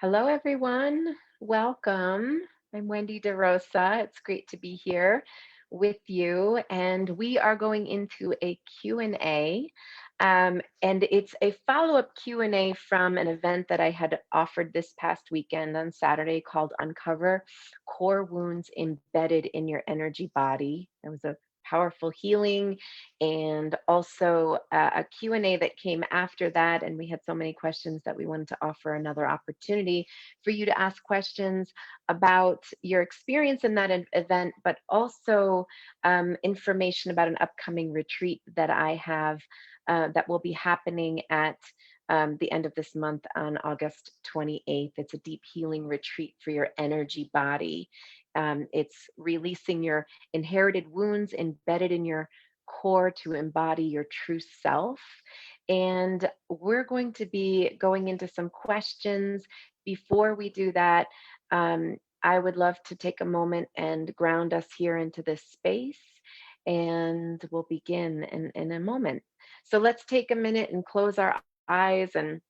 Hello, everyone. Welcome. I'm Wendy De Rosa. It's great to be here with you, and we are going into a Q&A, and it's a follow-up Q&A from an event that I had offered this past weekend on Saturday called Uncover Core Wounds Embedded in Your Energy Body. It was a powerful healing and also a Q&A that came after that, and we had so many questions that we wanted to offer another opportunity for you to ask questions about your experience in that event, but also information about an upcoming retreat that I have that will be happening at the end of this month on August 28th. It's a deep healing retreat for your energy body. It's releasing your inherited wounds embedded in your core to embody your true self. And we're going to be going into some questions. Before we do that, I would love to take a moment and ground us here into this space, and we'll begin in a moment. So let's take a minute and close our eyes and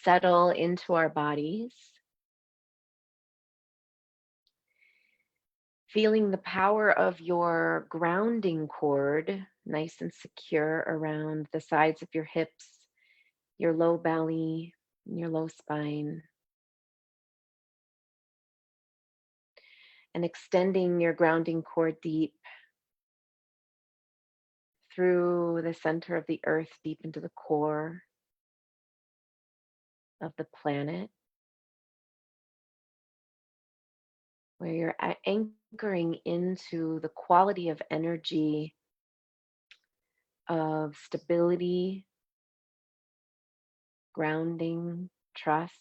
settle into our bodies. Feeling the power of your grounding cord nice and secure around the sides of your hips, your low belly, and your low spine. And extending your grounding cord deep through the center of the earth, deep into the core of the planet, where you're anchoring into the quality of energy of stability, grounding, trust.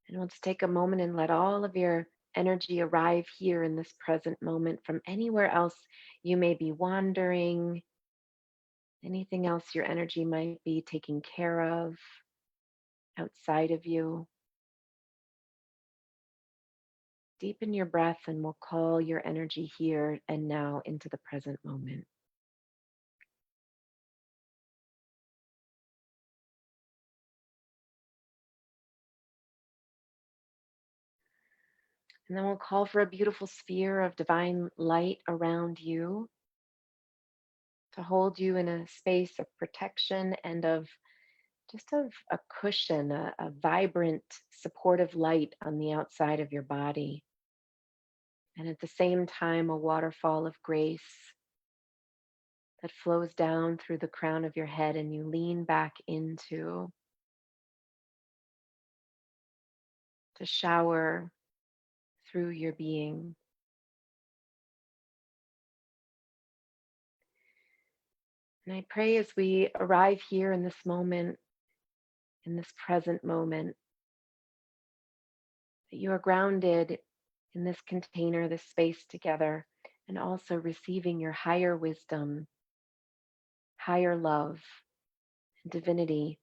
And we'll just take a moment and let all of your energy arrive here in this present moment from anywhere else you may be wandering, anything else your energy might be taking care of outside of you. Deepen your breath, and we'll call your energy here and now into the present moment. And then we'll call for a beautiful sphere of divine light around you to hold you in a space of protection and of just of a cushion, a vibrant, supportive light on the outside of your body. And at the same time, a waterfall of grace that flows down through the crown of your head and you lean back into to shower through your being. And I pray as we arrive here in this moment, in this present moment, that you are grounded in this container, this space together, and also receiving your higher wisdom, higher love, and divinity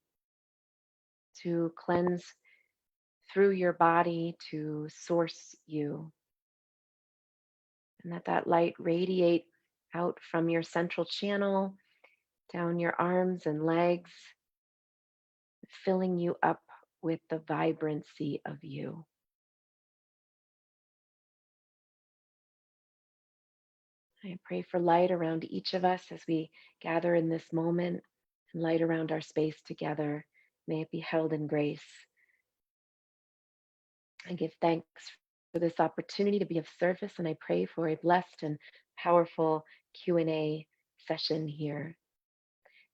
to cleanse through your body to source you. And that light radiate out from your central channel, down your arms and legs, filling you up with the vibrancy of you. I pray for light around each of us as we gather in this moment, and light around our space together. May it be held in grace. I give thanks for this opportunity to be of service, and I pray for a blessed and powerful Q&A session here.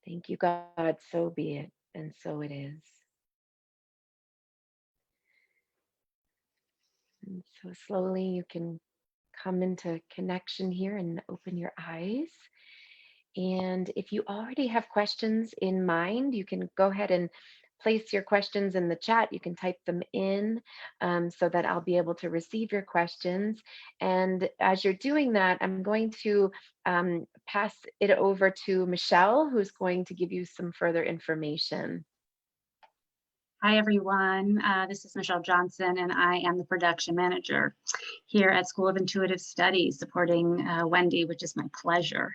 Thank you, God. So be it, and so it is. And so slowly you can come into connection here and open your eyes. And if you already have questions in mind, you can go ahead and place your questions in the chat. You can type them in so that I'll be able to receive your questions. And as you're doing that, I'm going to pass it over to Michelle, who's going to give you some further information. Hi, everyone. This is Michelle Johnson, and I am the production manager here at School of Intuitive Studies, supporting Wendy, which is my pleasure.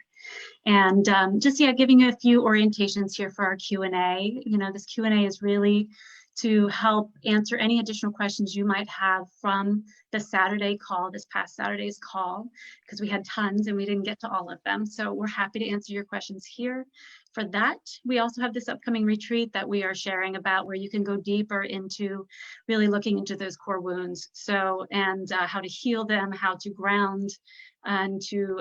And just, yeah, giving you a few orientations here for our Q&A. You know, this Q&A is really to help answer any additional questions you might have from the Saturday call, this past Saturday's call, because we had tons and we didn't get to all of them. So we're happy to answer your questions here. For that, we also have this upcoming retreat that we are sharing about, where you can go deeper into really looking into those core wounds. So, and how to heal them, how to ground, and to,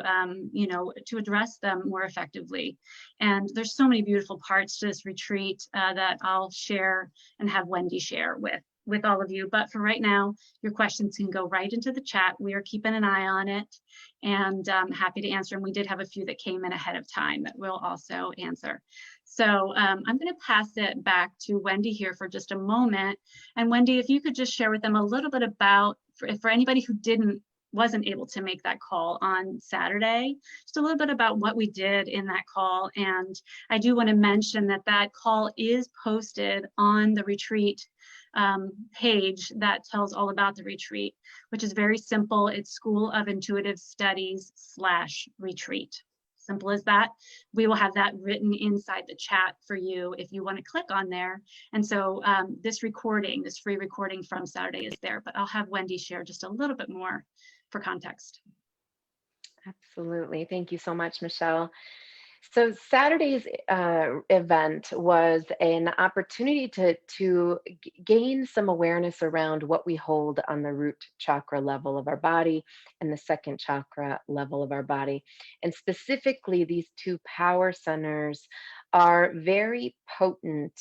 you know, to address them more effectively. And there's so many beautiful parts to this retreat that I'll share and have Wendy share with all of you. But for right now, your questions can go right into the chat. We are keeping an eye on it, and happy to answer. And we did have a few that came in ahead of time that we'll also answer. So I'm going to pass it back to Wendy here for just a moment. And Wendy, if you could just share with them a little bit about, for anybody who wasn't able to make that call on Saturday, just a little bit about what we did in that call. And I do want to mention that that call is posted on the retreat page that tells all about the retreat, which is very simple. It's School of Intuitive Studies/retreat. Simple as that. We will have that written inside the chat for you if you want to click on there. And so this free recording from Saturday is there, but I'll have Wendy share just a little bit more for context. Absolutely. Thank you so much, Michelle. So Saturday's event was an opportunity to gain some awareness around what we hold on the root chakra level of our body and the second chakra level of our body. And specifically, these two power centers are very potent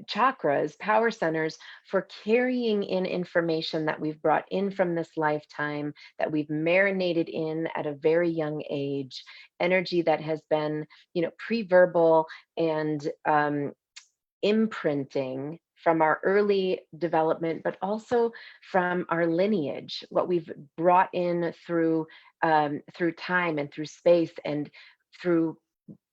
chakras, power centers, for carrying in information that we've brought in from this lifetime, that we've marinated in at a very young age, energy that has been, you know, pre-verbal and imprinting from our early development, but also from our lineage, what we've brought in through time and through space and through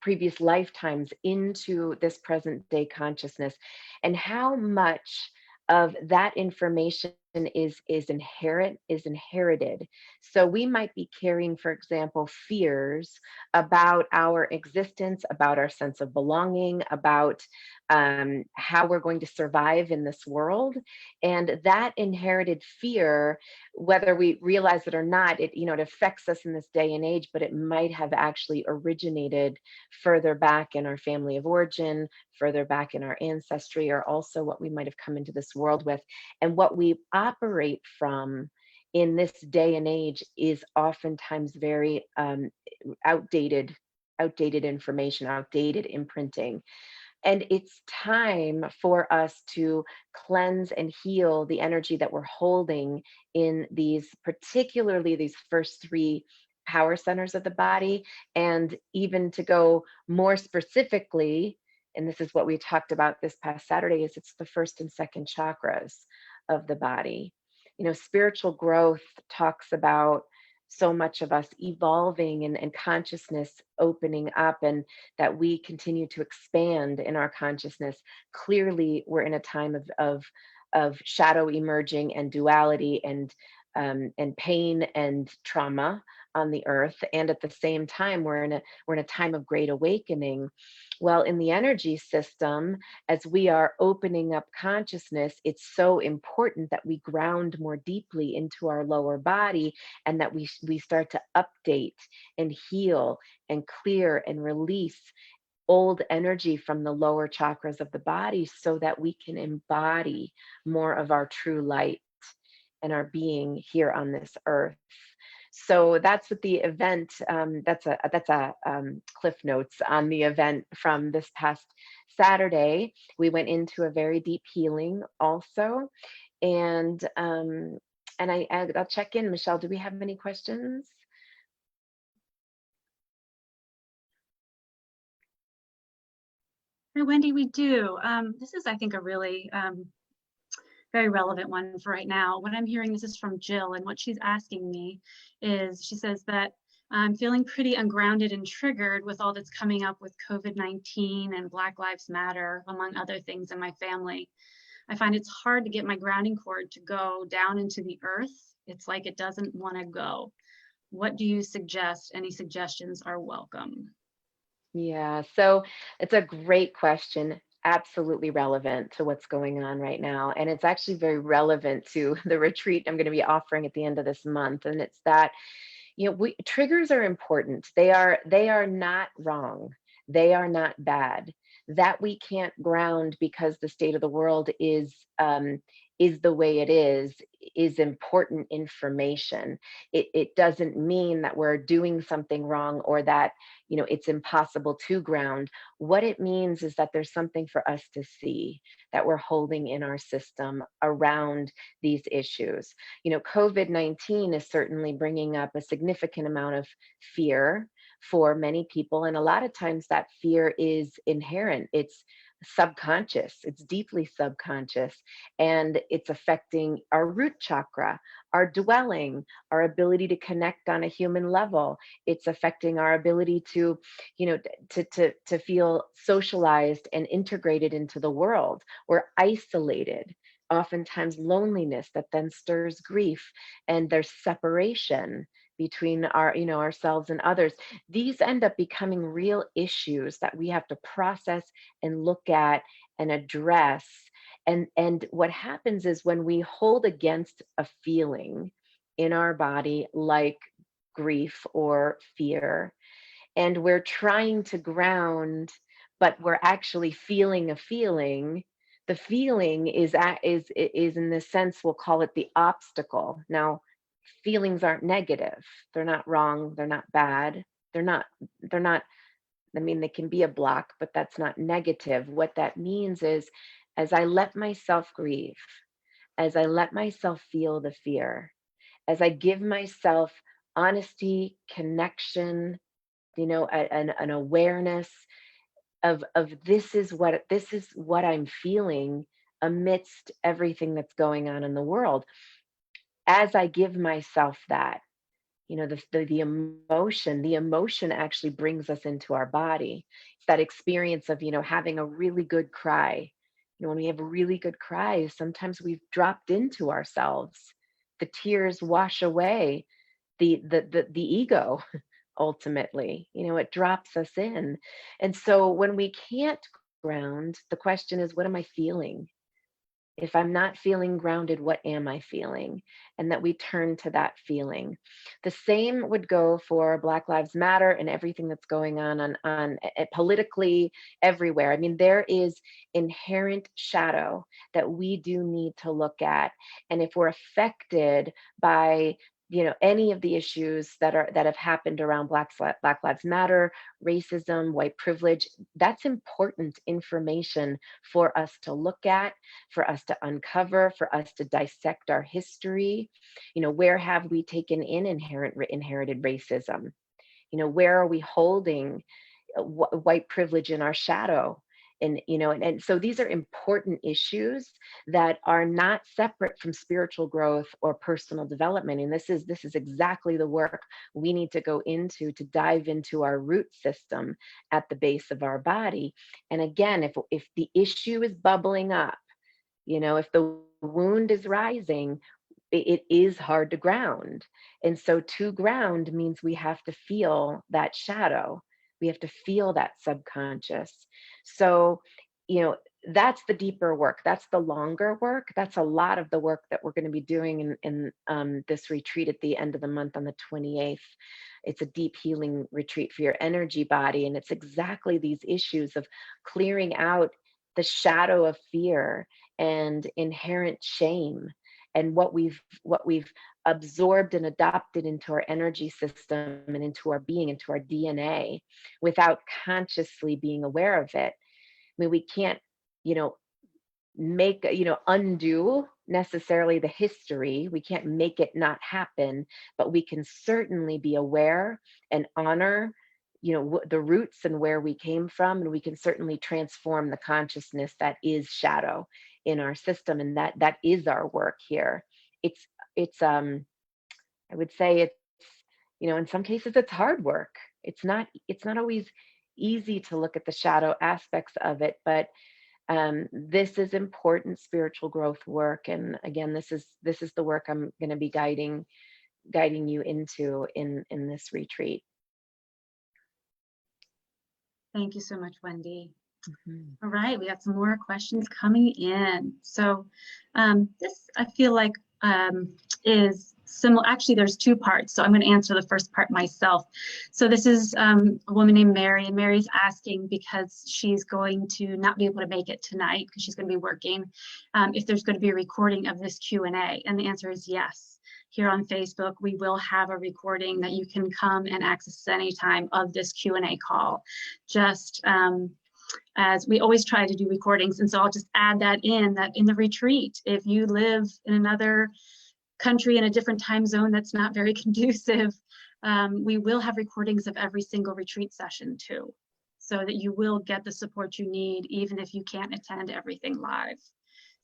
previous lifetimes into this present day consciousness, and how much of that information is inherited. So we might be carrying, for example, fears about our existence, about our sense of belonging, about how we're going to survive in this world. And that inherited fear, whether we realize it or not, it, you know, it affects us in this day and age, but it might have actually originated further back in our family of origin, further back in our ancestry, or also what we might have come into this world with. And what we operate from in this day and age is oftentimes very outdated information, outdated imprinting. And it's time for us to cleanse and heal the energy that we're holding in these, particularly these first three power centers of the body. And even to go more specifically, and this is what we talked about this past Saturday, is it's the first and second chakras of the body. You know, spiritual growth talks about so much of us evolving and consciousness opening up, and that we continue to expand in our consciousness. Clearly, we're in a time of shadow emerging and duality and pain and trauma on the earth, and at the same time we're in a time of great awakening. Well, in the energy system, as we are opening up consciousness, it's so important that we ground more deeply into our lower body, and that we start to update and heal and clear and release old energy from the lower chakras of the body, so that we can embody more of our true light and our being here on this earth. So that's what the event. That's a cliff notes on the event from this past Saturday. We went into a very deep healing also, and I'll check in. Michelle, do we have any questions? Hi, Wendy, we do. This is, I think, a really very relevant one for right now. What I'm hearing, this is from Jill, and what she's asking me is, she says that I'm feeling pretty ungrounded and triggered with all that's coming up with COVID-19 and Black Lives Matter, among other things in my family. I find it's hard to get my grounding cord to go down into the earth. It's like it doesn't want to go. what do you suggest? Any suggestions are welcome. Yeah, so it's a great question. Absolutely relevant to what's going on right now. And it's actually very relevant to the retreat I'm going to be offering at the end of this month. And it's that, triggers are important. They are not wrong. They are not bad. That we can't ground because the state of the world is the way it is important information. It doesn't mean that we're doing something wrong or that it's impossible to ground. What it means is that there's something for us to see that we're holding in our system around these issues. COVID-19 is certainly bringing up a significant amount of fear for many people. And a lot of times that fear is inherent, it's subconscious, it's deeply subconscious, and it's affecting our root chakra, our dwelling, our ability to connect on a human level. It's affecting our ability to, to feel socialized and integrated into the world. We're isolated, oftentimes loneliness that then stirs grief, and there's separation between ourselves and others. These end up becoming real issues that we have to process and look at and address. And what happens is when we hold against a feeling in our body like grief or fear, and we're trying to ground, but we're actually feeling a feeling. The feeling is in the sense, we'll call it the obstacle. Now, feelings aren't negative. They're not wrong. They're not bad. They're not, they're not, I mean, they can be a block, but that's not negative. What that means is, as I let myself grieve, as I let myself feel the fear, as I give myself honesty, connection, an awareness of this is what I'm feeling amidst everything that's going on in the world. As I give myself that, the emotion actually brings us into our body. It's that experience of having a really good cry. When we have really good cries, sometimes we've dropped into ourselves. The tears wash away the ego. Ultimately, it drops us in. And so when we can't ground, the question is, what am I feeling? If I'm not feeling grounded, what am I feeling? And that we turn to that feeling. The same would go for Black Lives Matter and everything that's going on politically everywhere. I mean, there is inherent shadow that we do need to look at. And if we're affected by any of the issues that have happened around Black Lives Matter, racism, white privilege, that's important information for us to look at, for us to uncover, for us to dissect our history. Where have we taken in inherited racism? Where are we holding white privilege in our shadow? And so these are important issues that are not separate from spiritual growth or personal development. And this is exactly the work we need to go into, to dive into our root system at the base of our body. And again, if the issue is bubbling up, if the wound is rising, it is hard to ground. And so to ground means we have to feel that shadow. We have to feel that subconscious. So, you know, that's the deeper work. That's the longer work. That's a lot of the work that we're going to be doing in this retreat at the end of the month on the 28th. It's a deep healing retreat for your energy body. And it's exactly these issues of clearing out the shadow of fear and inherent shame, and what we've absorbed and adopted into our energy system and into our being, into our DNA, without consciously being aware of it. I mean, we can't, you know, undo necessarily the history. We can't make it not happen, but we can certainly be aware and honor, the roots and where we came from, and we can certainly transform the consciousness that is shadow in our system, and that is our work here. It's I would say it's, in some cases it's hard work. It's not always easy to look at the shadow aspects of it, but this is important spiritual growth work. And again, this is the work I'm going to be guiding guiding you into in this retreat. Thank you so much, Wendy. Mhm. All right, we got some more questions coming in. So this, I feel like, is similar. Actually, there's two parts, so I'm going to answer the first part myself. So this is a woman named Mary, and Mary's asking because she's going to not be able to make it tonight because she's going to be working, if there's going to be a recording of this Q&A, and the answer is yes. Here on Facebook, we will have a recording that you can come and access anytime of this Q&A call. Just as we always try to do recordings. And so I'll just add that in the retreat, if you live in another country in a different time zone that's not very conducive, we will have recordings of every single retreat session too, so that you will get the support you need, even if you can't attend everything live.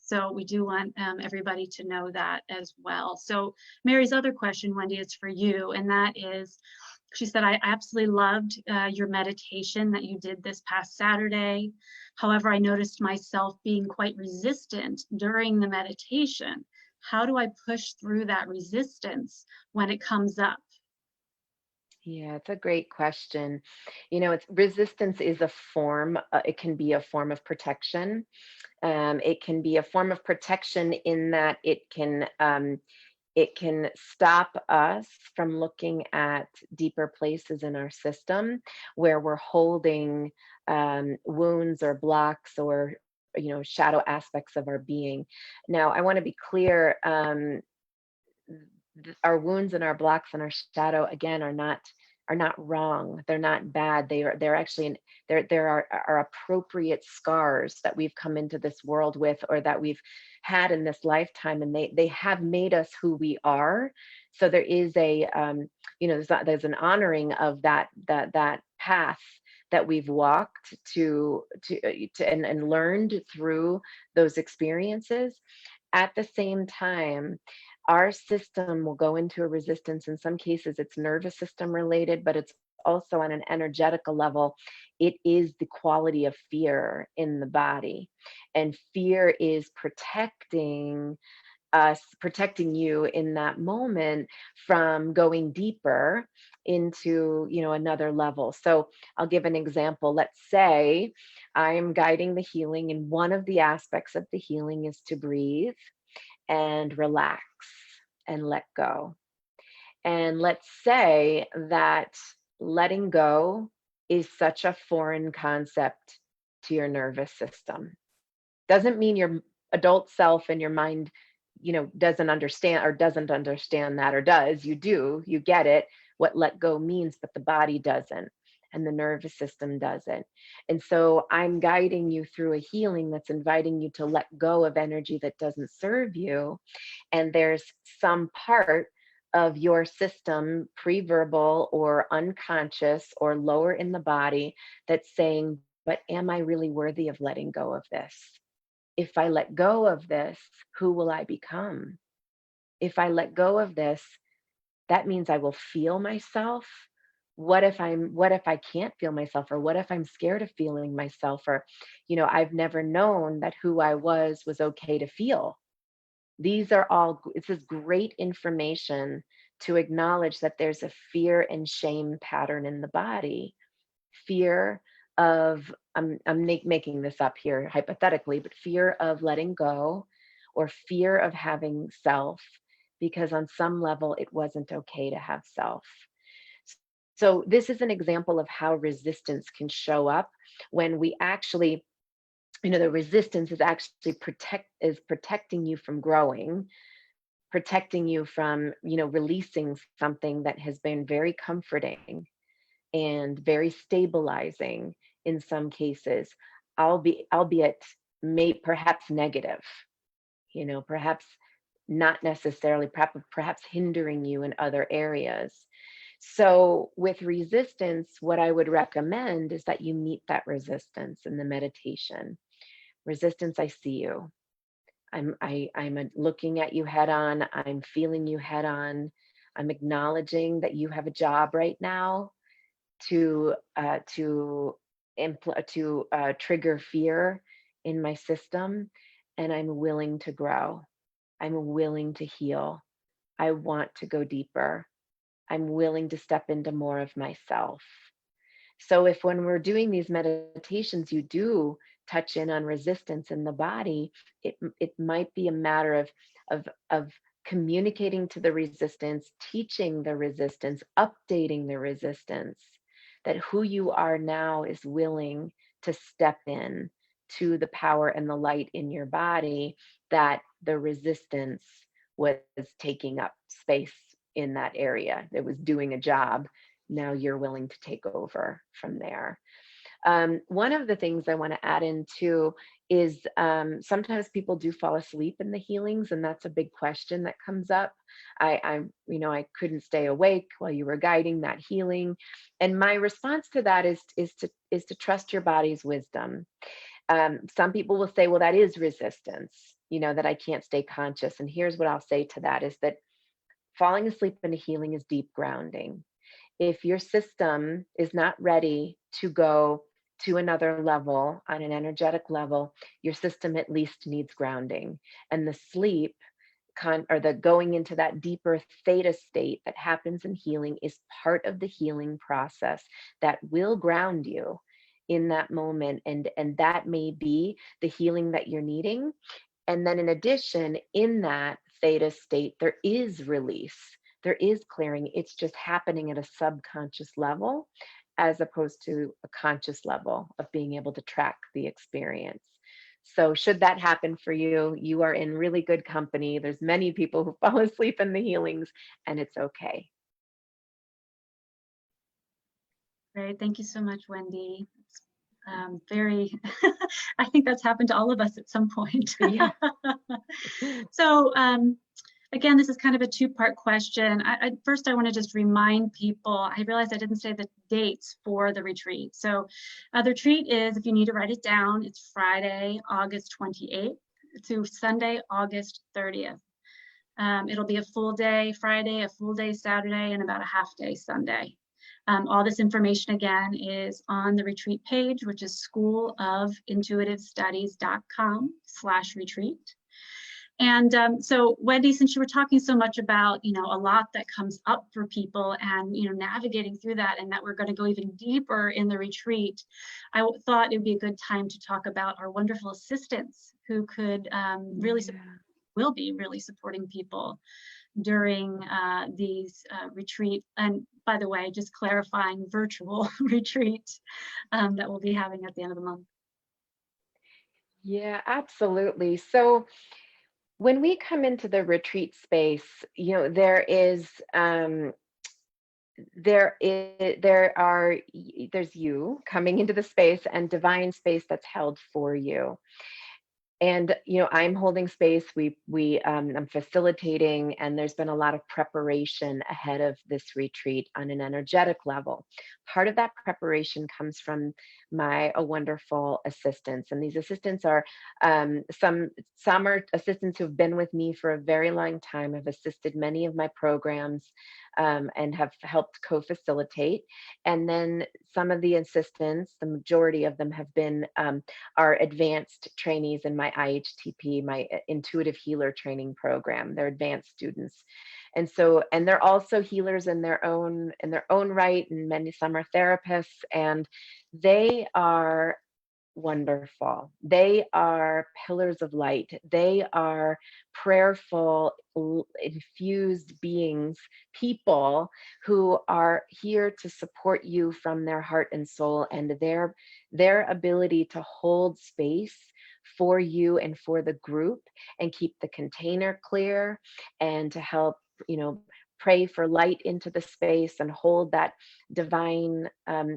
So we do want everybody to know that as well. So Mary's other question, Wendy, is for you, and that is, she said, I absolutely loved your meditation that you did this past Saturday. However, I noticed myself being quite resistant during the meditation. How do I push through that resistance when it comes up? Yeah, it's a great question. It's resistance is a form, it can be a form of protection. It can be a form of protection in that it can stop us from looking at deeper places in our system where we're holding wounds or blocks or shadow aspects of our being. Now, I want to be clear. Our wounds and our blocks and our shadow again are not wrong. They're not bad. They're actually there are appropriate scars that we've come into this world with, or that we've had in this lifetime, and they have made us who we are. So there is a there's an honoring of that path that we've walked and learned through those experiences. At the same time, our system will go into a resistance. In some cases, it's nervous system related, but it's also on an energetical level. It is the quality of fear in the body. And fear is protecting you in that moment from going deeper into another level. So I'll give an example. Let's say I'm guiding the healing, and one of the aspects of the healing is to breathe and relax and let go. And let's say that letting go is such a foreign concept to your nervous system. Doesn't mean your adult self and your mind, doesn't understand that, or does. You do, you get it, what let go means, but the body doesn't. And the nervous system doesn't. And so I'm guiding you through a healing that's inviting you to let go of energy that doesn't serve you. And there's some part of your system, pre-verbal or unconscious or lower in the body, that's saying, but am I really worthy of letting go of this? If I let go of this, who will I become? If I let go of this, that means I will feel myself. What if I can't feel myself? Or what if I'm scared of feeling myself? Or, I've never known that who I was okay to feel. This is great information to acknowledge that there's a fear and shame pattern in the body. Fear of, I'm making this up here hypothetically, but fear of letting go, or fear of having self, because on some level it wasn't okay to have self. So this is an example of how resistance can show up when we actually, the resistance is actually protecting you from growing, protecting you from, releasing something that has been very comforting and very stabilizing in some cases, albeit perhaps negative, perhaps not necessarily, perhaps hindering you in other areas. So with resistance, what I would recommend is that you meet that resistance in the meditation. Resistance, I see you. I'm looking at you head on. I'm feeling you head on. I'm acknowledging that you have a job right now to trigger fear in my system, and I'm willing to grow. I'm willing to heal. I want to go deeper. I'm willing to step into more of myself. So if when we're doing these meditations, you do touch in on resistance in the body, it might be a matter of communicating to the resistance, teaching the resistance, updating the resistance, that who you are now is willing to step in to the power and the light in your body, that the resistance was taking up space in that area. It was doing a job. Now you're willing to take over from there. One of the things I want to add in too is sometimes people do fall asleep in the healings, and that's a big question that comes up. I couldn't stay awake while you were guiding that healing, and my response to that is to trust your body's wisdom. Some people will say, well, that is resistance, that I can't stay conscious. And here's what I'll say to that is that falling asleep in a healing is deep grounding. If your system is not ready to go to another level on an energetic level, your system at least needs grounding. And the sleep or the going into that deeper theta state that happens in healing is part of the healing process that will ground you in that moment. And that may be the healing that you're needing. And then in addition, in that theta state, there is release, there is clearing. It's just happening at a subconscious level as opposed to a conscious level of being able to track the experience. So should that happen for you, you are in really good company. There's many people who fall asleep in the healings, and it's okay. Great. Thank you so much, Wendy. It's very, I think that's happened to all of us at some point. Yeah. So again, this is kind of a two-part question. First, I want to just remind people, I realized I didn't say the dates for the retreat. So the retreat is, if you need to write it down, it's Friday, August 28th to Sunday, August 30th. It'll be a full day Friday, a full day Saturday, and about a half day Sunday. All this information, again, is on the retreat page, which is schoolofIntuitivestudies.com/retreat. And so, Wendy, since you were talking so much about, a lot that comes up for people and, navigating through that, and that we're going to go even deeper in the retreat, I thought it would be a good time to talk about our wonderful assistants who could will be really supporting people during these retreat. And by the way, just clarifying, virtual retreat that we'll be having at the end of the month. Yeah, absolutely. So when we come into the retreat space, there's you coming into the space and divine space that's held for you. And I'm holding space. I'm facilitating, and there's been a lot of preparation ahead of this retreat on an energetic level. Part of that preparation comes from my wonderful assistants, and these assistants are some are assistants who've been with me for a very long time, have assisted many of my programs, and have helped co-facilitate. And then some of the assistants, the majority of them have been are advanced trainees in my IHTP, my intuitive healer training program. They're advanced students. And they're also healers in their own right, and some are therapists, and they are wonderful. They are pillars of light. They are prayerful, infused beings, people who are here to support you from their heart and soul, and their ability to hold space for you and for the group and keep the container clear, and to help pray for light into the space and hold that divine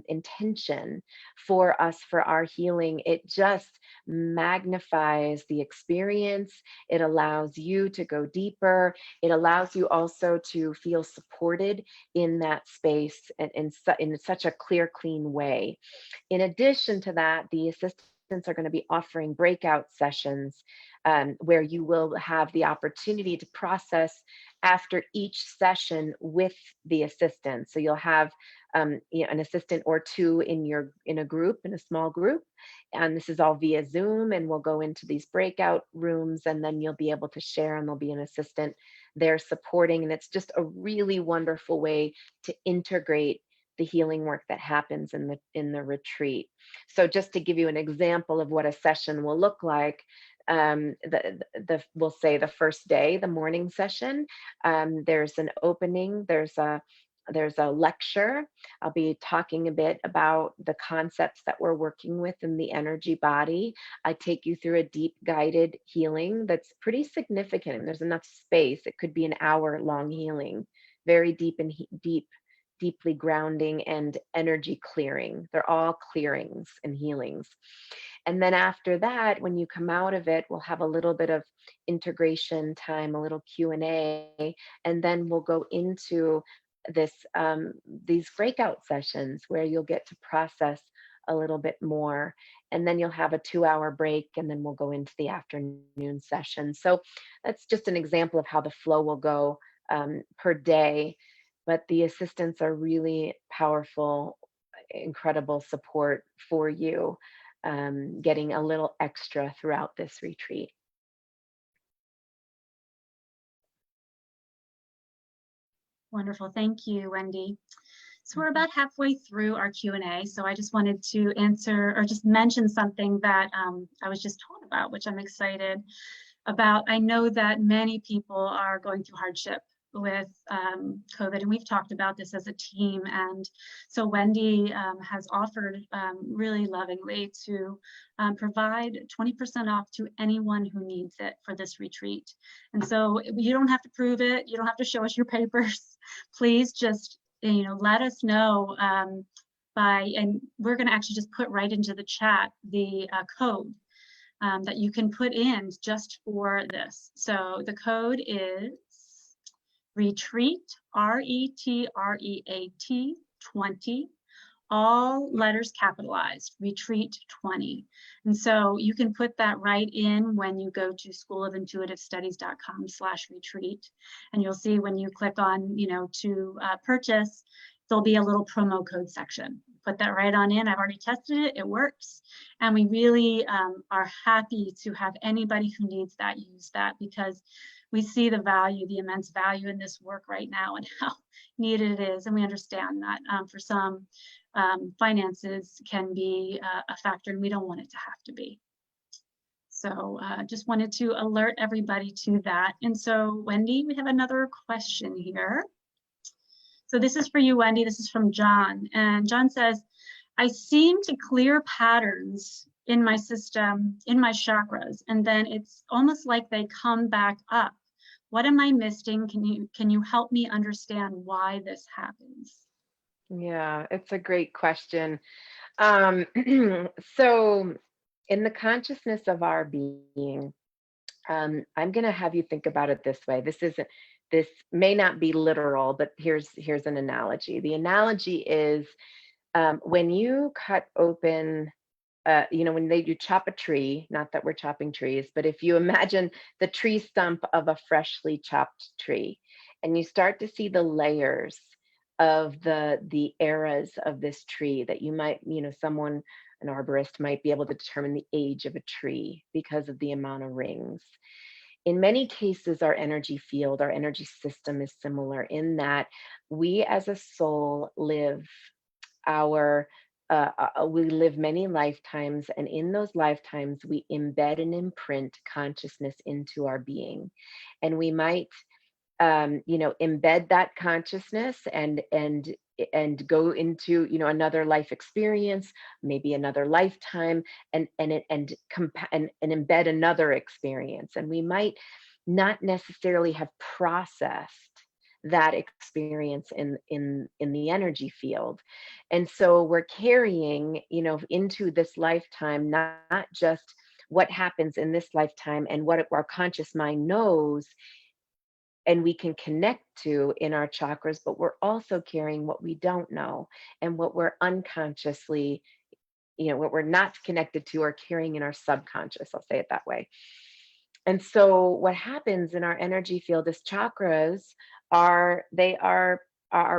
intention for us, for our healing. It just magnifies the experience. It allows you to go deeper. It allows you also to feel supported in that space in such a clear, clean way. In addition to that, the assistants are going to be offering breakout sessions where you will have the opportunity to process after each session with the assistant. So you'll have an assistant or two in a group, in a small group, and this is all via Zoom. And we'll go into these breakout rooms, and then you'll be able to share, and there'll be an assistant there supporting. And it's just a really wonderful way to integrate the healing work that happens in the retreat. So just to give you an example of what a session will look like, we'll say the first day, the morning session, there's an opening, there's a lecture. I'll be talking a bit about the concepts that we're working with in the energy body. I take you through a deep guided healing that's pretty significant, and there's enough space. It could be an hour long healing, very deep and deeply grounding and energy clearing. They're all clearings and healings. And then after that, when you come out of it, we'll have a little bit of integration time, a little Q&A, and then we'll go into these breakout sessions where you'll get to process a little bit more. And then you'll have a 2-hour break, and then we'll go into the afternoon session. So that's just an example of how the flow will go per day. But the assistants are really powerful, incredible support for you, getting a little extra throughout this retreat. Wonderful. Thank you, Wendy. So we're about halfway through our Q&A. So I just wanted to answer or just mention something that I was just told about, which I'm excited about. I know that many people are going through hardship with COVID, and we've talked about this as a team. And so Wendy has offered really lovingly to provide 20% off to anyone who needs it for this retreat. And so you don't have to prove it. You don't have to show us your papers. Please just, let us know and we're going to actually just put right into the chat the code that you can put in just for this. So the code is retreat, RETREAT 20, all letters capitalized, retreat 20. And so you can put that right in when you go to schoolofintuitivestudies.com/retreat. And you'll see when you click on, to purchase, there'll be a little promo code section. Put that right on in. I've already tested it. It works. And we really are happy to have anybody who needs that use that, because we see the value, the immense value in this work right now and how needed it is. And we understand that for some, finances can be a factor, and we don't want it to have to be. So just wanted to alert everybody to that. And so Wendy, we have another question here. So this is for you, Wendy. This is from John. And John says, I seem to clear patterns in my system, in my chakras, and then it's almost like they come back up. What am I missing? Can you help me understand why this happens? Yeah, it's a great question. So in the consciousness of our being, I'm going to have you think about it this way. This may not be literal, but here's an analogy. The analogy is when you cut open, when you chop a tree, not that we're chopping trees, but if you imagine the tree stump of a freshly chopped tree, and you start to see the layers of the eras of this tree that you might, an arborist might be able to determine the age of a tree because of the amount of rings. In many cases, our energy field, our energy system is similar in that we as a soul live we live many lifetimes, and in those lifetimes, we embed and imprint consciousness into our being. And we might embed that consciousness and go into another life experience, maybe another lifetime, and embed another experience. And we might not necessarily have processed that experience in the energy field. And so we're carrying into this lifetime not just what happens in this lifetime and what our conscious mind knows and we can connect to in our chakras, but we're also carrying what we don't know and what we're unconsciously what we're not connected to or carrying in our subconscious. I'll say it that way. And so what happens in our energy field is chakras are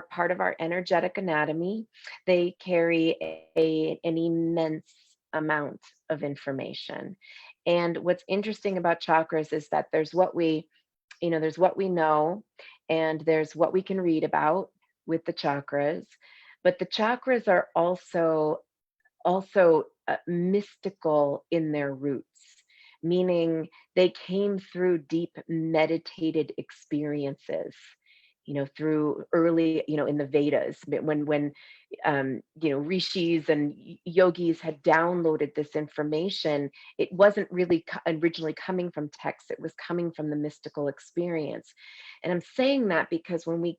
part of our energetic anatomy. They carry an immense amount of information. And what's interesting about chakras is that there's what we know, and there's what we can read about with the chakras. But the chakras are also mystical in their roots, meaning they came through deep meditated experiences, through early, in the Vedas, when rishis and yogis had downloaded this information. It wasn't really originally coming from text, it was coming from the mystical experience. And I'm saying that because when we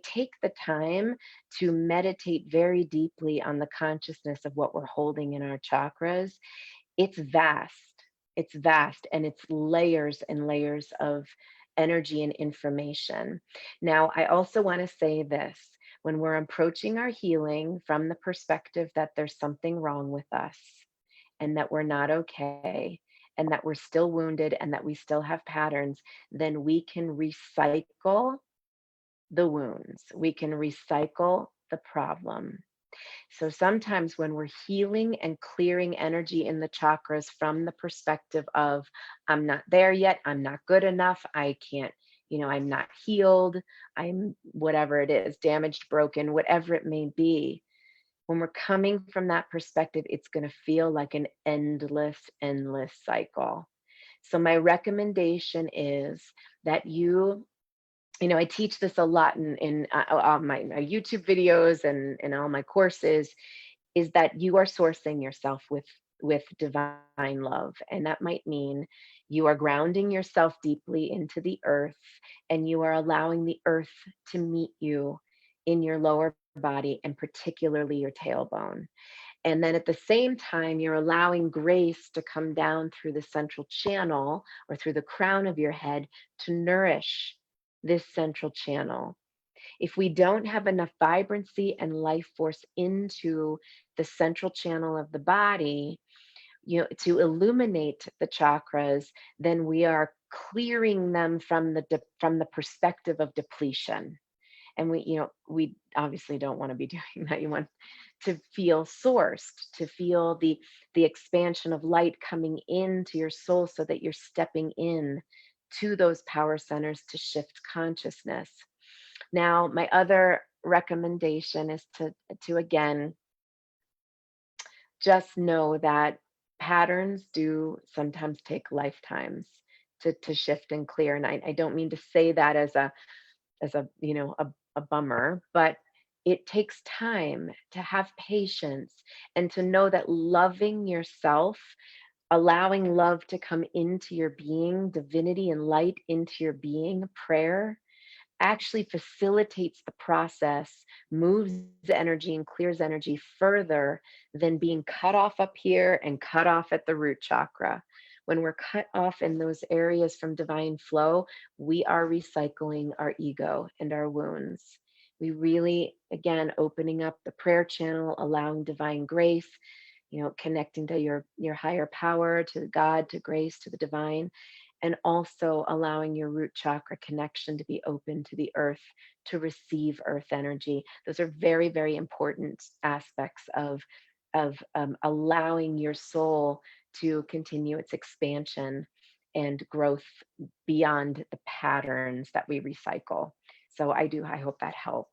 take the time to meditate very deeply on the consciousness of what we're holding in our chakras, it's vast. It's vast, and it's layers and layers of energy and information. Now, I also want to say this: when we're approaching our healing from the perspective that there's something wrong with us, and that we're not okay, and that we're still wounded, and that we still have patterns, then we can recycle the wounds. We can recycle the problem. So sometimes when we're healing and clearing energy in the chakras from the perspective of, I'm not there yet, I'm not good enough, I can't, I'm not healed, I'm whatever it is, damaged, broken, whatever it may be. When we're coming from that perspective, it's going to feel like an endless, endless cycle. So my recommendation is that I teach this a lot in all my YouTube videos and all my courses, is that you are sourcing yourself with divine love. And that might mean you are grounding yourself deeply into the earth, and you are allowing the earth to meet you in your lower body, and particularly your tailbone. And then at the same time, you're allowing grace to come down through the central channel or through the crown of your head to nourish this central channel. If we don't have enough vibrancy and life force into the central channel of the body, to illuminate the chakras, then we are clearing them from the perspective of depletion. And we obviously don't want to be doing that. You want to feel sourced, to feel the expansion of light coming into your soul, so that you're stepping in to those power centers to shift consciousness. Now, my other recommendation is to again just know that patterns do sometimes take lifetimes to shift and clear. And I don't mean to say that as a bummer, but it takes time to have patience, and to know that loving yourself, allowing love to come into your being, divinity and light into your being, prayer, actually facilitates the process, moves the energy and clears energy further than being cut off up here and cut off at the root chakra. When we're cut off in those areas from divine flow, we are recycling our ego and our wounds. We really, again, opening up the prayer channel, allowing divine grace, connecting to your higher power, to God, to grace, to the divine, and also allowing your root chakra connection to be open to the earth, to receive earth energy. Those are very, very important aspects of allowing your soul to continue its expansion and growth beyond the patterns that we recycle. So I hope that helps.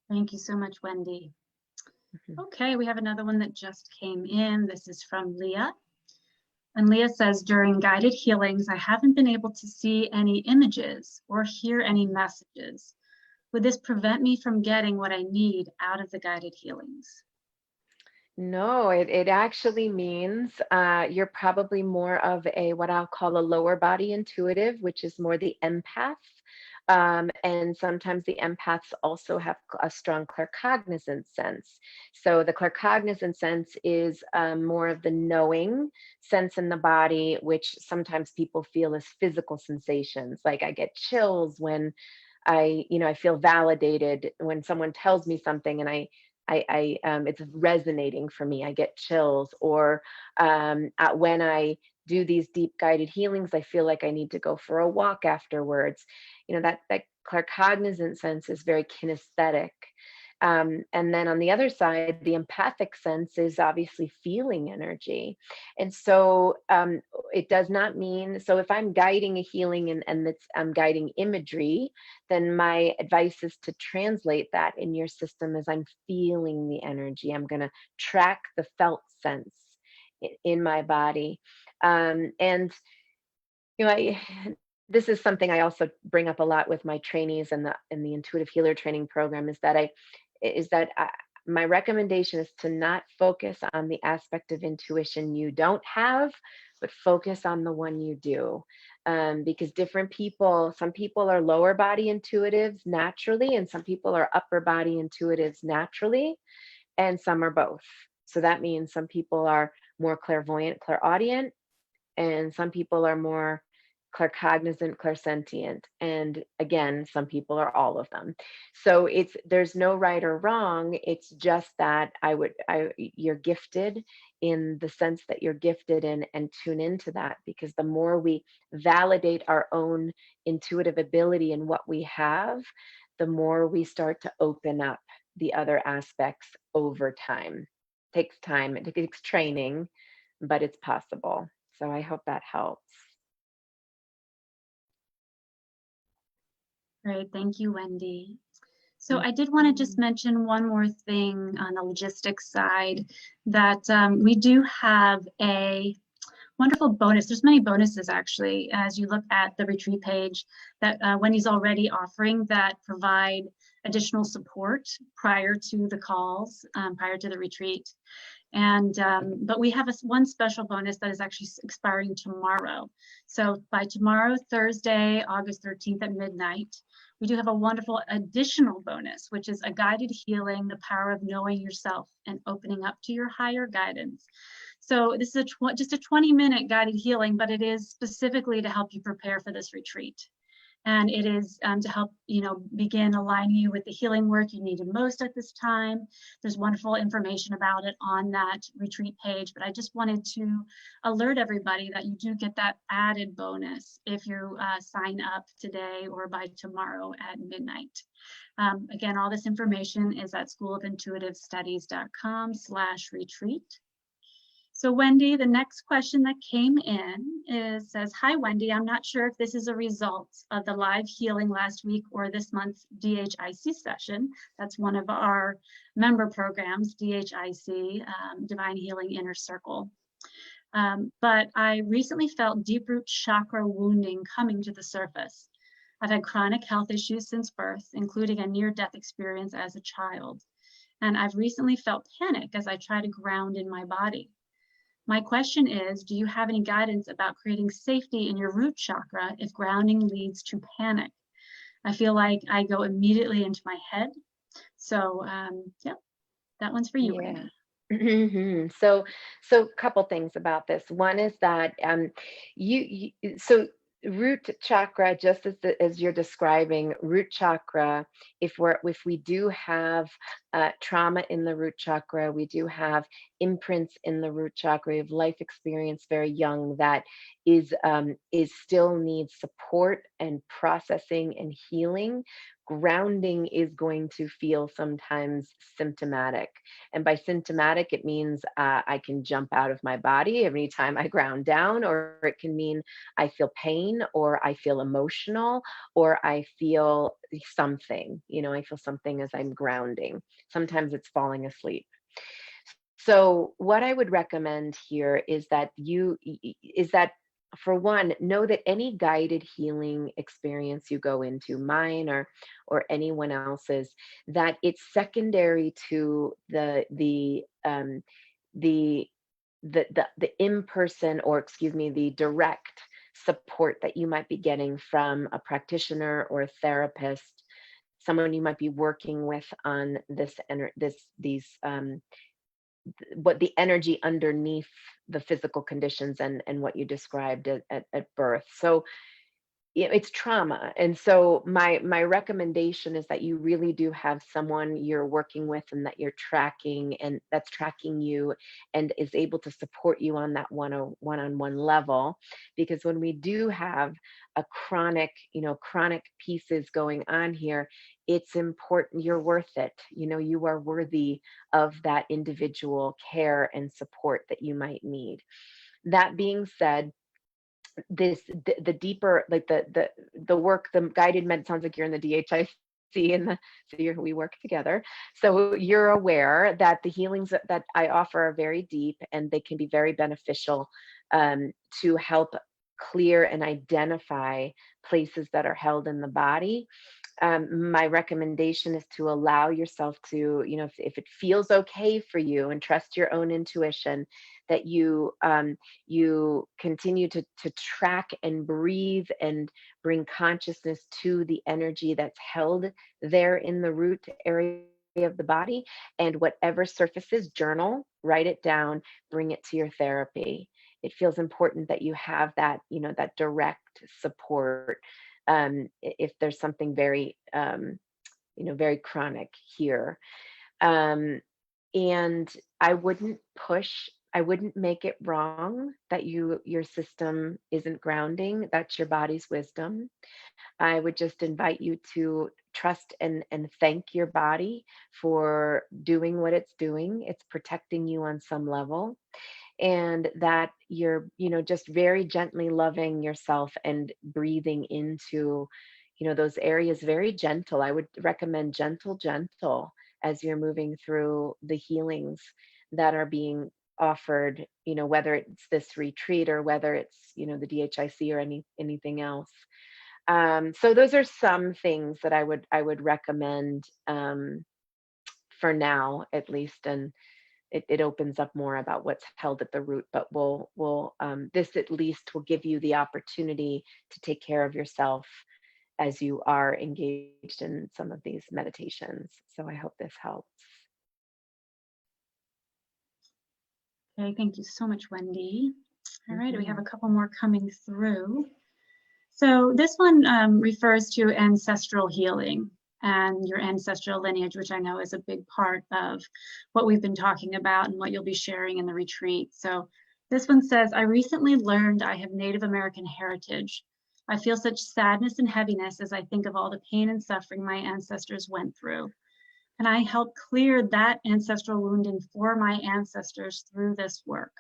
Thank you so much, Wendy. Mhm. Okay, we have another one that just came in. This is from Leah. And Leah says, during guided healings, I haven't been able to see any images or hear any messages. Would this prevent me from getting what I need out of the guided healings? No, it actually means you're probably more of what I'll call a lower body intuitive, which is more the empath. And sometimes the empaths also have a strong claircognizant sense. So the claircognizant sense is more of the knowing sense in the body, which sometimes people feel as physical sensations. Like I get chills when I feel validated when someone tells me something, and It's resonating for me. I get chills, or when I do these deep guided healings, I feel like I need to go for a walk afterwards. That claircognizant sense is very kinesthetic. And then on the other side, the empathic sense is obviously feeling energy. And so it does not mean, so if I'm guiding a healing and I'm guiding imagery, then my advice is to translate that in your system as I'm feeling the energy. I'm going to track the felt sense in my body. And this is something I also bring up a lot with my trainees in the intuitive healer training program, is that my recommendation is to not focus on the aspect of intuition you don't have, but focus on the one you do. Because some people are lower body intuitives naturally, and some people are upper body intuitives naturally, and some are both. So that means some people are more clairvoyant, clairaudient, and some people are more claircognizant, clairsentient, and again, some people are all of them. So there's no right or wrong. It's just that you're gifted in the sense that you're gifted in, and tune into that, because the more we validate our own intuitive ability and what we have, the more we start to open up the other aspects over time. Takes time, it takes training, but it's possible. So I hope that helps. Great, thank you, Wendy. So I did want to just mention one more thing on the logistics side, that we do have a wonderful bonus. There's many bonuses actually, as you look at the retreat page, that Wendy's already offering that provide additional support prior to the calls, prior to the retreat. And but we have one special bonus that is actually expiring tomorrow. So by tomorrow, Thursday, August 13th at midnight, we do have a wonderful additional bonus, which is a guided healing, the power of knowing yourself and opening up to your higher guidance. So this is just a 20-minute guided healing, but it is specifically to help you prepare for this retreat. And it is to help, begin aligning you with the healing work you needed most at this time. There's wonderful information about it on that retreat page, but I just wanted to alert everybody that you do get that added bonus if you sign up today or by tomorrow at midnight. Again, all this information is at schoolofintutivestudies.com/retreat. So Wendy, the next question that came in says, hi, Wendy, I'm not sure if this is a result of the live healing last week or this month's DHIC session. That's one of our member programs, DHIC, Divine Healing Inner Circle. But I recently felt deep root chakra wounding coming to the surface. I've had chronic health issues since birth, including a near-death experience as a child. And I've recently felt panic as I try to ground in my body. My question is, do you have any guidance about creating safety in your root chakra if grounding leads to panic? I feel like I go immediately into my head. So, yeah, that one's for you, Yeah. Wendy. So a couple things about this. One is that so root chakra, just as you're describing, root chakra, if we do have trauma in the root chakra, we do have imprints in the root chakra, we have life experience very young that is still needs support and processing and healing. Grounding is going to feel sometimes symptomatic. And by symptomatic, it means I can jump out of my body every time I ground down, or it can mean I feel pain, or I feel emotional, or I feel something. I feel something as I'm grounding. Sometimes it's falling asleep. So what I would recommend here is that for one, know that any guided healing experience you go into, mine or anyone else's, that it's secondary to the in-person, or excuse me, the direct support that you might be getting from a practitioner or a therapist, someone you might be working with on what the energy underneath the physical conditions and what you described at birth. So it's trauma. And so my recommendation is that you really do have someone you're working with and that you're tracking, and that's tracking you and is able to support you on that one-on-one level. Because when we do have a chronic, chronic pieces going on here, it's important, you're worth it. You are worthy of that individual care and support that you might need. That being said, the deeper, like the work, the guided med, sounds like you're in the DHIC, and we work together. So you're aware that the healings that I offer are very deep, and they can be very beneficial, to help clear and identify places that are held in the body. My recommendation is to allow yourself to, if it feels okay for you, and trust your own intuition, that you continue to track and breathe and bring consciousness to the energy that's held there in the root area of the body. And whatever surfaces, journal, write it down, bring it to your therapy. It feels important that you have that, that direct support, if there's something very, very chronic here. Um, and I wouldn't make it wrong that your system isn't grounding. That's your body's wisdom. I would just invite you to trust and thank your body for doing what it's doing. It's protecting you on some level, and that you're, just very gently loving yourself and breathing into, those areas, very gentle. I would recommend gentle as you're moving through the healings that are being offered, whether it's this retreat or whether it's, the DHIC or anything else. So those are some things that I would recommend, for now, at least. And it opens up more about what's held at the root, but this at least will give you the opportunity to take care of yourself as you are engaged in some of these meditations. So I hope this helps. Okay, thank you so much, Wendy. All right, we have a Mhm. couple more coming through. So this one refers to ancestral healing and your ancestral lineage, which I know is a big part of what we've been talking about and what you'll be sharing in the retreat. So this one says, I recently learned I have Native American heritage. I feel such sadness and heaviness as I think of all the pain and suffering my ancestors went through. And I help clear that ancestral wounding for my ancestors through this work.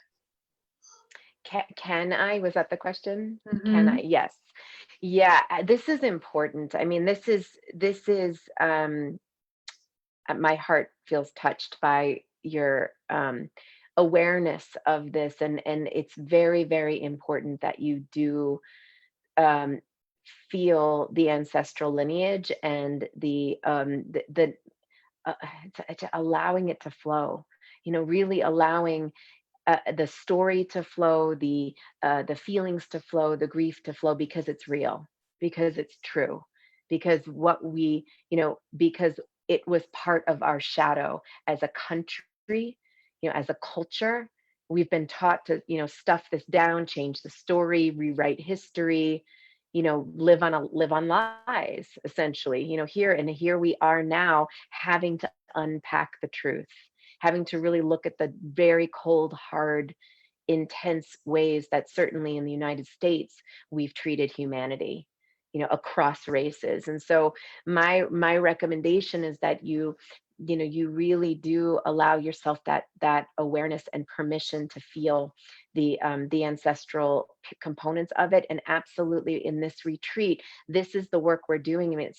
Can I? Was that the question? Can I? Mhm. Yes. Yeah, this is important. I mean, this is my heart feels touched by your, awareness of this, and it's very, very important that you do, um, feel the ancestral lineage and the to allowing it to flow. Really allowing, the story to flow, the feelings to flow, the grief to flow, because it's real, because it's true, because because it was part of our shadow as a country, as a culture. We've been taught to, stuff this down, change the story, rewrite history, live on lies, essentially. Here we are now, having to unpack the truth, having to really look at the very cold, hard, intense ways that certainly in the United States we've treated humanity, across races. And so my recommendation is that you really do allow yourself that awareness and permission to feel the ancestral components of it. And absolutely, in this retreat, this is the work we're doing. I mean,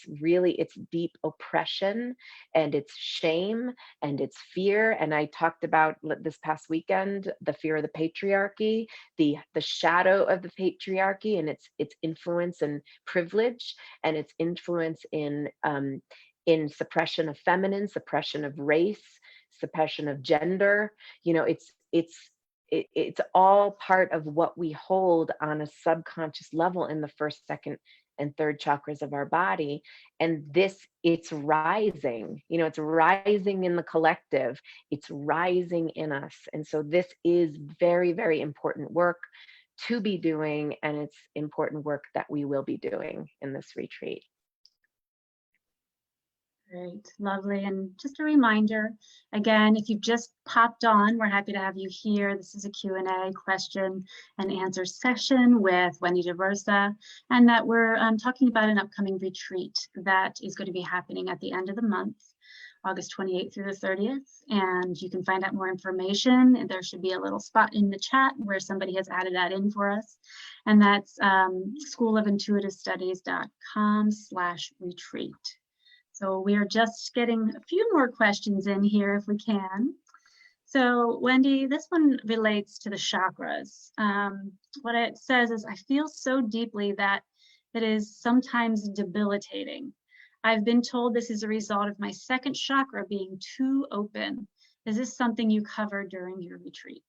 it's deep oppression, and it's shame, and it's fear. And I talked about this past weekend, the fear of the patriarchy, the shadow of the patriarchy, and its influence and privilege, and its influence in suppression of feminine, suppression of race, suppression of gender. It's all part of what we hold on a subconscious level in the first, second, and third chakras of our body. And it's rising, it's rising in the collective, it's rising in us. And so this is very, very important work to be doing, and it's important work that we will be doing in this retreat. Great, lovely. And just a reminder, again, if you've just popped on, we're happy to have you here. This is a Q&A, question and answer session with Wendy De Rosa, and that we're talking about an upcoming retreat that is going to be happening at the end of the month, August 28th through the 30th. And you can find out more information. And there should be a little spot in the chat where somebody has added that in for us. And that's schoolofintuitivestudies.com/retreat. So we are just getting a few more questions in here if we can. So Wendy, this one relates to the chakras. What it says is, I feel so deeply that it is sometimes debilitating. I've been told this is a result of my second chakra being too open. Is this something you covered during your retreat?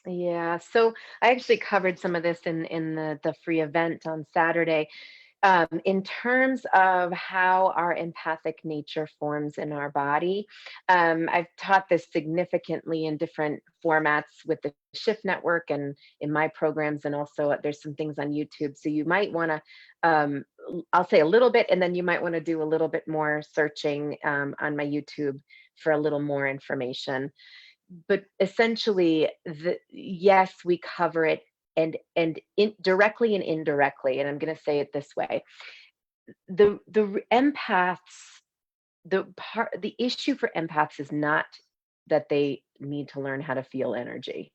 Yeah, so I actually covered some of this in the free event on Saturday. In terms of how our empathic nature forms in our body, I've taught this significantly in different formats with the Shift Network and in my programs, and also there's some things on YouTube. So you might want to, I'll say a little bit, and then you might want to do a little bit more searching on my YouTube for a little more information. But essentially, yes, we cover it and directly and indirectly, and I'm going to say it this way: the empaths, the issue for empaths is not that they need to learn how to feel energy.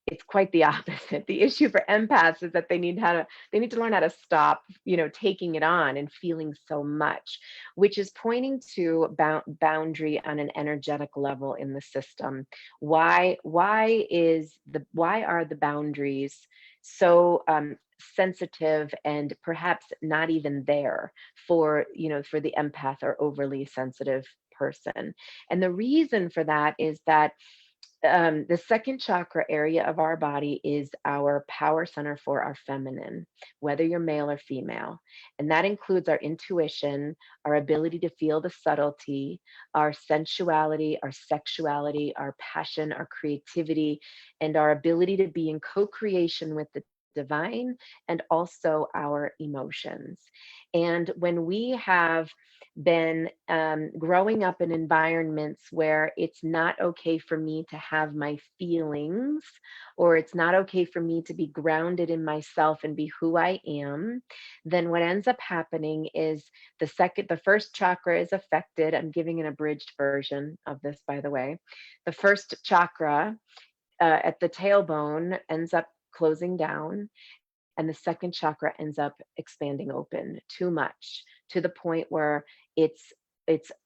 It's quite the opposite. The issue for empaths is that they need to learn how to stop, taking it on and feeling so much, which is pointing to boundary on an energetic level in the system. Why are the boundaries so sensitive and perhaps not even there for the empath or overly sensitive person? And the reason for that is that the second chakra area of our body is our power center for our feminine, whether you're male or female. And that includes our intuition, our ability to feel the subtlety, our sensuality, our sexuality, our passion, our creativity, and our ability to be in co-creation with the divine, and also our emotions. And when we have been growing up in environments where it's not okay for me to have my feelings, or it's not okay for me to be grounded in myself and be who I am, then what ends up happening is the first chakra is affected. I'm giving an abridged version of this, by the way. The first chakra at the tailbone ends up closing down, and the second chakra ends up expanding open too much, to the point where it's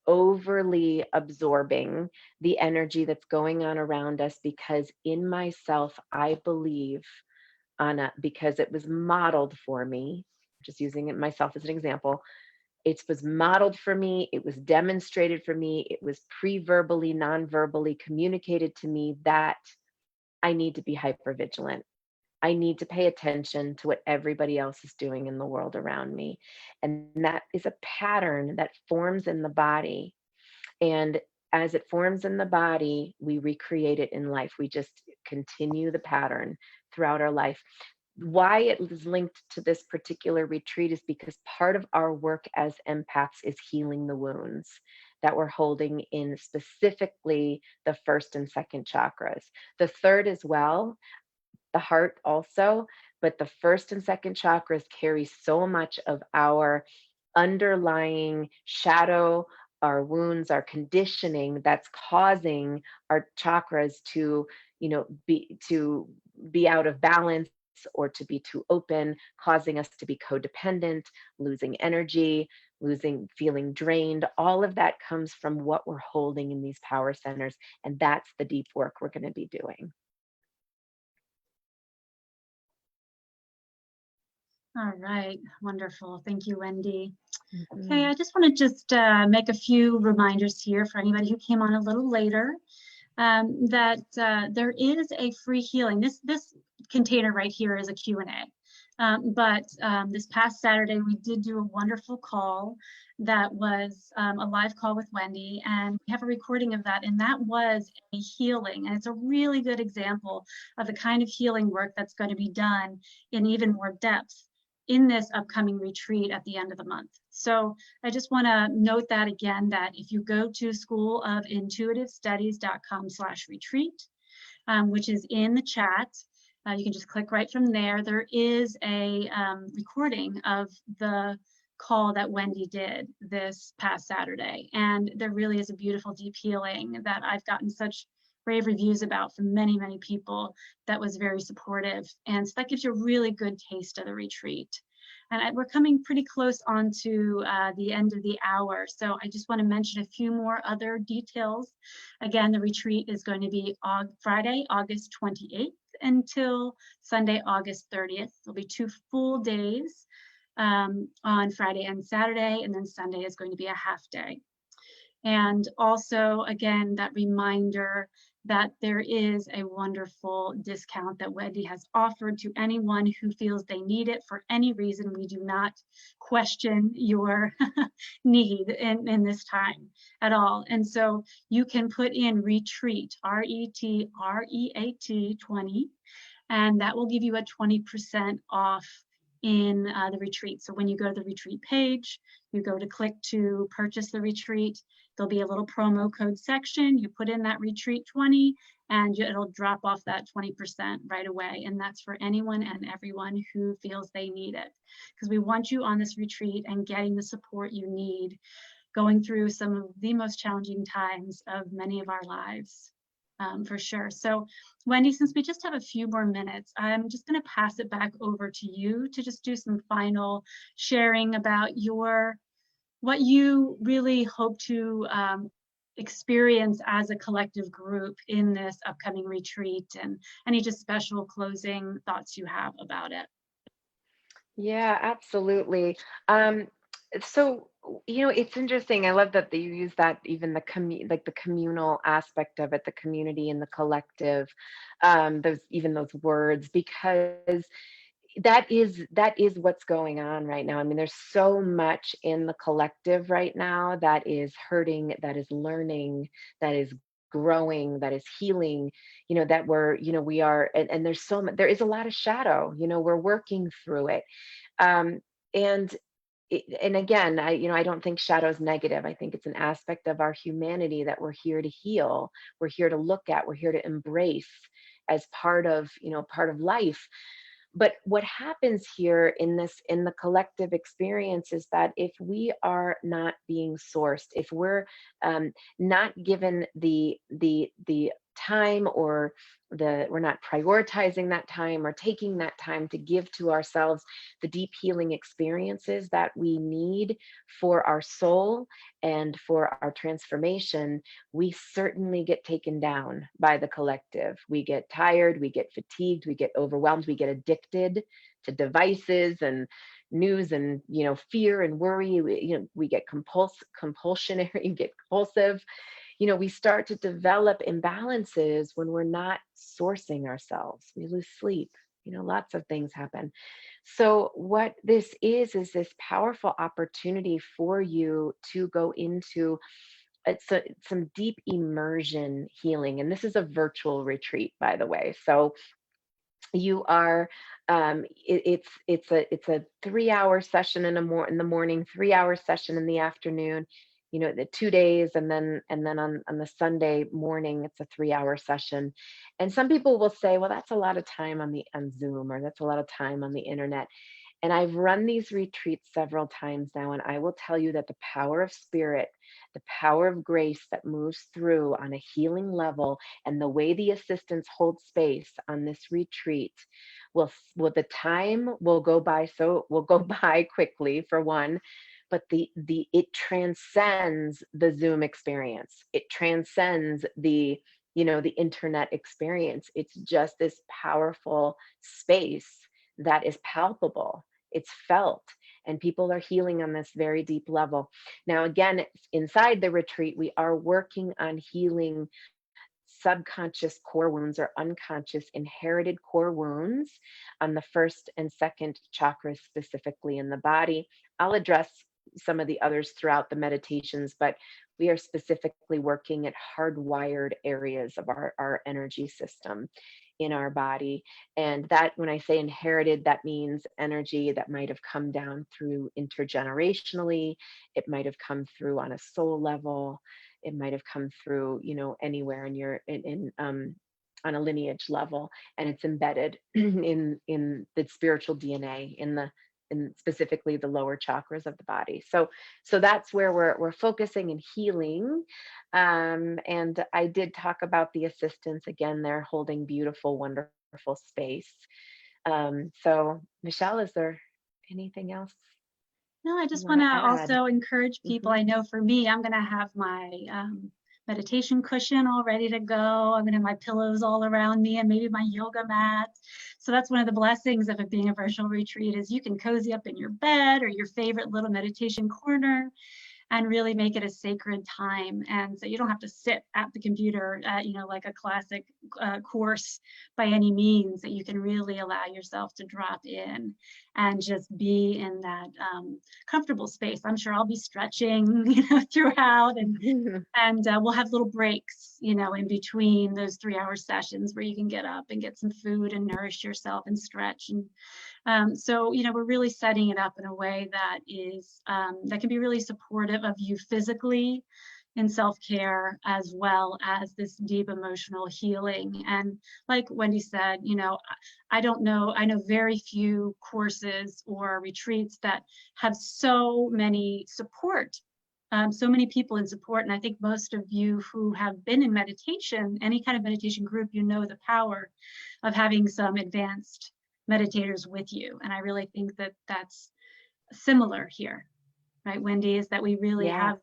overly absorbing the energy that's going on around us, because in myself I believe, because it was modeled for me, just using it myself as an example, it was modeled for me, it was demonstrated for me, it was pre-verbally, non-verbally communicated to me that I need to be hypervigilant. I need to pay attention to what everybody else is doing in the world around me. And that is a pattern that forms in the body. And as it forms in the body, we recreate it in life. We just continue the pattern throughout our life. Why it is linked to this particular retreat is because part of our work as empaths is healing the wounds that we're holding in, specifically the first and second chakras. The third as well, the heart also, but the first and second chakras carry so much of our underlying shadow, our wounds, our conditioning that's causing our chakras to, be out of balance, or to be too open, causing us to be codependent, losing energy, feeling drained. All of that comes from what we're holding in these power centers, and that's the deep work we're going to be doing. All right, wonderful. Thank you, Wendy. Mm-hmm. Okay, I just want to make a few reminders here for anybody who came on a little later, that there is a free healing. This container right here is a Q&A. But this past Saturday, we did do a wonderful call that was a live call with Wendy, and we have a recording of that. And that was a healing. And it's a really good example of the kind of healing work that's going to be done in even more depth in this upcoming retreat at the end of the month. So I just want to note that again, that if you go to schoolofintuitivestudies.com/retreat, which is in the chat, you can just click right from there. There is a recording of the call that Wendy did this past Saturday. And there really is a beautiful deep healing that I've gotten such rave reviews about from many, many people that was very supportive. And so that gives you a really good taste of the retreat. And we're coming pretty close on to the end of the hour. So I just want to mention a few more other details. Again, the retreat is going to be Friday, August 28th until Sunday, August 30th. There'll be 2 full days on Friday and Saturday, and then Sunday is going to be a half day. And also, again, that reminder that there is a wonderful discount that Wendy has offered to anyone who feels they need it for any reason. We do not question your need in this time at all. And so you can put in retreat, RETREAT 20, and that will give you a 20% off in the retreat. So when you go to the retreat page, you go to click to purchase the retreat, there'll be a little promo code section. You put in that retreat 20 and it'll drop off that 20% right away. And that's for anyone and everyone who feels they need it. Because we want you on this retreat and getting the support you need, going through some of the most challenging times of many of our lives. For sure. So Wendy, since we just have a few more minutes, I'm just going to pass it back over to you to just do some final sharing about what you really hope to experience as a collective group in this upcoming retreat, and any just special closing thoughts you have about it. Yeah, absolutely. So, it's interesting. I love that you use that, even like the communal aspect of it, the community and the collective, those words, because that is what's going on right now. I mean, there's so much in the collective right now that is hurting, that is learning, that is growing, that is healing, that we are, and there is a lot of shadow, we're working through it. Um, and and again, I don't think shadow is negative. I think it's an aspect of our humanity that we're here to heal, we're here to look at, we're here to embrace as part of life. But what happens here in the collective experience is that if we are not being sourced, if we're not given the time, or we're not prioritizing that time or taking that time to give to ourselves the deep healing experiences that we need for our soul and for our transformation, we certainly get taken down by the collective. We get tired, we get fatigued, we get overwhelmed, we get addicted to devices and news, and fear and worry. We get compulsionary, we get compulsive. We start to develop imbalances when we're not sourcing ourselves. We lose sleep. Lots of things happen. So what this is this powerful opportunity for you to go into some deep immersion healing. And this is a virtual retreat, by the way. So you are it's a 3-hour session in the morning, 3-hour session in the afternoon, the 2 days, and then on the Sunday morning it's a 3-hour session. And some people will say, well, that's a lot of time on Zoom, or that's a lot of time on the internet. And I've run these retreats several times now, and I will tell you that the power of spirit, the power of grace that moves through on a healing level, and the way the assistants hold space on this retreat the time will go by, so will go by quickly, for one. But it transcends the Zoom experience. It transcends the internet experience. It's just this powerful space that is palpable. It's felt, and people are healing on this very deep level. Now, again, inside the retreat, we are working on healing subconscious core wounds or unconscious inherited core wounds on the first and second chakras, specifically in the body. I'll address some of the others throughout the meditations, but we are specifically working at hardwired areas of our energy system in our body. And that, when I say inherited, that means energy that might have come down through intergenerationally. It might have come through on a soul level. It might have come through, anywhere in your on a lineage level, and it's embedded in the spiritual DNA, in specifically the lower chakras of the body. So that's where we're focusing and healing. And I did talk about the assistants again. They're holding beautiful, wonderful space. So Michelle, is there anything else No, I you just want want to to add? also encourage people. Mhm. I know for me, I'm going to have my meditation cushion all ready to go. I'm going to have my pillows all around me and maybe my yoga mat. So that's one of the blessings of it being a virtual retreat is you can cozy up in your bed or your favorite little meditation corner and really make it a sacred time. And so you don't have to sit at the computer, like a classic course by any means, that you can really allow yourself to drop in and just be in that comfortable space. I'm sure I'll be stretching, throughout, and we'll have little breaks, in between those 3-hour sessions where you can get up and get some food and nourish yourself and stretch. And so, we're really setting it up in a way that is that can be really supportive of you physically in self-care, as well as this deep emotional healing. And like Wendy said, I don't know, I know very few courses or retreats that have so many support, so many people in support. And I think most of you who have been in meditation, any kind of meditation group, the power of having some advanced meditators with you. And I really think that that's similar here, right, Wendy, is that we really Yeah. have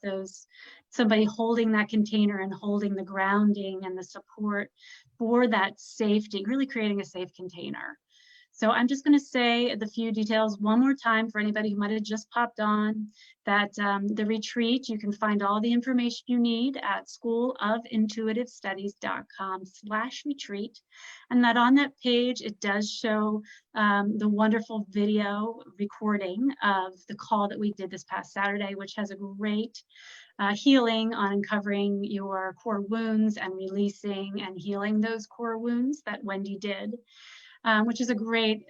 somebody holding that container and holding the grounding and the support for that safety, really creating a safe container. So I'm just going to say the few details one more time for anybody who might have just popped on, that the retreat, you can find all the information you need at schoolofintuitivestudies.com/retreat. And that on that page, it does show the wonderful video recording of the call that we did this past Saturday, which has a great healing on uncovering your core wounds and releasing and healing those core wounds that Wendy did. Which is a great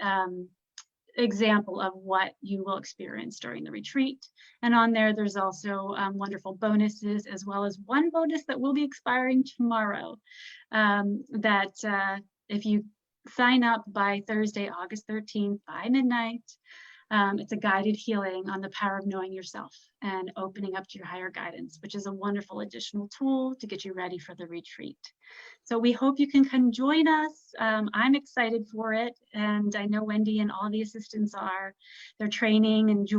example of what you will experience during the retreat. And on there's also wonderful bonuses, as well as one bonus that will be expiring tomorrow, that if you sign up by Thursday, August 13th by midnight, it's a guided healing on the power of knowing yourself and opening up to your higher guidance, which is a wonderful additional tool to get you ready for the retreat. So we hope you can come join us. I'm excited for it. And I know Wendy and all the assistants are. They're training and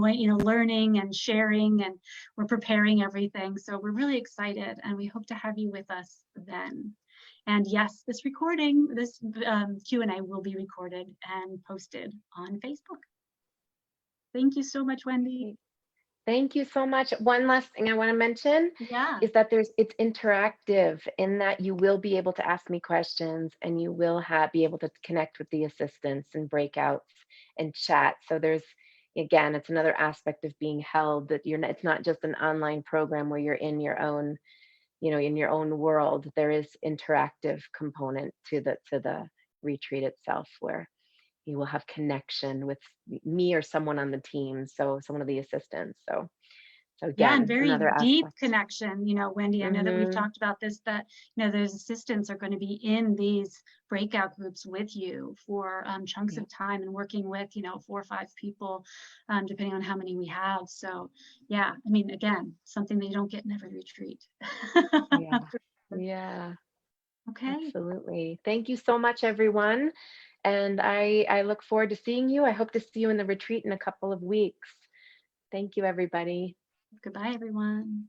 learning and sharing, and we're preparing everything. So we're really excited, and we hope to have you with us then. And yes, this Q&A will be recorded and posted on Facebook. Thank you so much, Wendy. Thank you so much. One last thing I want to mention is that it's interactive, in that you will be able to ask me questions, and you will be able to connect with the assistants and breakouts and chat. So again, it's another aspect of being held, that it's not just an online program where you're in your own, in your own world. There is interactive component to the retreat itself, where you will have connection with me or someone on the team, so someone of the assistants. So Yeah, and again, very another deep aspect. connection, Wendy. I know that we've talked about this, that, those assistants are going to be in these breakout groups with you for chunks Yeah. of time, and working with, 4 or 5 people, depending on how many we have. So yeah, I mean, again, something that you don't get in every retreat. Yeah. Yeah. Okay. Absolutely. Thank you so much, everyone. And I look forward to seeing you. I hope to see you in the retreat in a couple of weeks. Thank you, everybody. Goodbye, everyone.